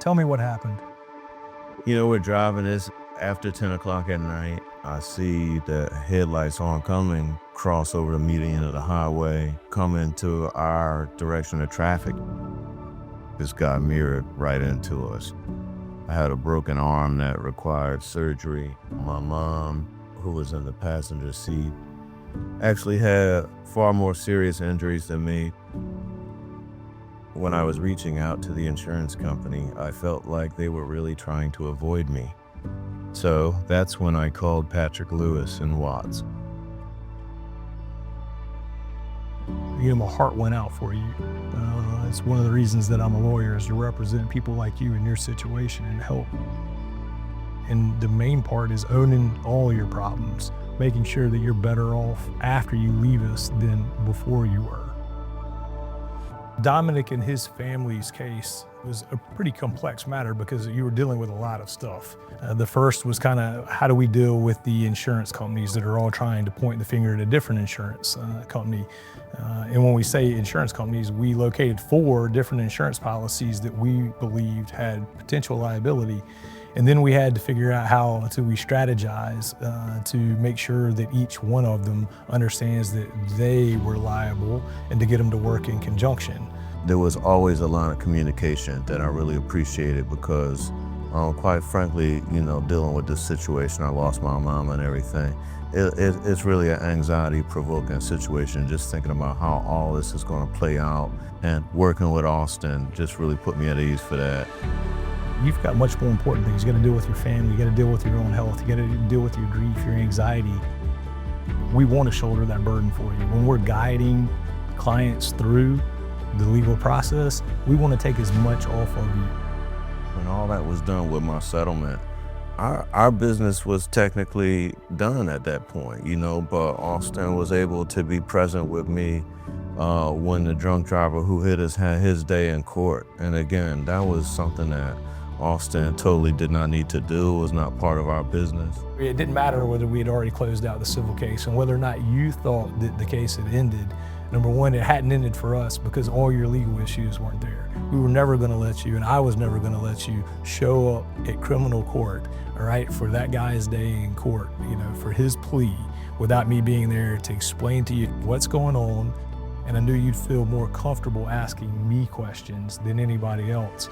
Tell me what happened. We're driving this after 10 o'clock at night. I see the headlights oncoming, cross over the median of the highway, come into our direction of traffic. This guy mirrored right into us. I had a broken arm that required surgery. My mom, who was in the passenger seat, actually had far more serious injuries than me. When I was reaching out to the insurance company, I felt like they were really trying to avoid me. So that's when I called Patrick Lewis in Watts. My heart went out for you. It's one of the reasons that I'm a lawyer, is to represent people like you in your situation and help. And the main part is owning all your problems, making sure that you're better off after you leave us than before you were. Dominic and his family's case was a pretty complex matter because you were dealing with a lot of stuff. The first was kind of, how do we deal with the insurance companies that are all trying to point the finger at a different insurance company? And when we say insurance companies, we located 4 different insurance policies that we believed had potential liability. And then we had to figure out how we strategize to make sure that each one of them understands that they were liable and to get them to work in conjunction. There was always a line of communication that I really appreciated because, quite frankly, dealing with this situation, I lost my mom and everything. It's really an anxiety-provoking situation, just thinking about how all this is going to play out, and working with Austin just really put me at ease for that. You've got much more important things. You got to deal with your family, you got to deal with your own health, you got to deal with your grief, your anxiety. We want to shoulder that burden for you. When we're guiding clients through the legal process, we want to take as much off of you. When all that was done with my settlement, our business was technically done at that point, but Austin was able to be present with me when the drunk driver who hit us had his day in court. And again, that was something that Austin totally did not need to do. It was not part of our business. It didn't matter whether we had already closed out the civil case and whether or not you thought that the case had ended. Number one, it hadn't ended for us because all your legal issues weren't there. We were never going to let you, and I was never going to let you show up at criminal court, all right, for that guy's day in court, for his plea, without me being there to explain to you what's going on. And I knew you'd feel more comfortable asking me questions than anybody else.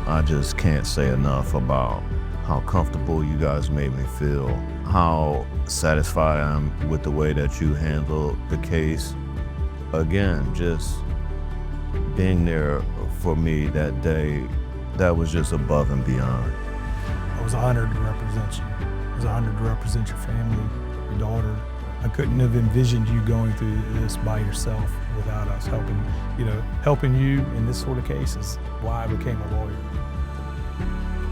I just can't say enough about how comfortable you guys made me feel, how satisfied I am with the way that you handled the case. Again, just being there for me that day, that was just above and beyond. I was honored to represent you. I was honored to represent your family, your daughter. I couldn't have envisioned you going through this by yourself without us helping you in this sort of case is why I became a lawyer.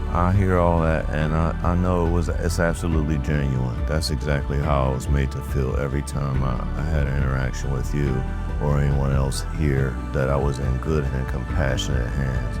I hear all that, and I know it's absolutely genuine. That's exactly how I was made to feel every time I had an interaction with you or anyone else here, that I was in good and compassionate hands.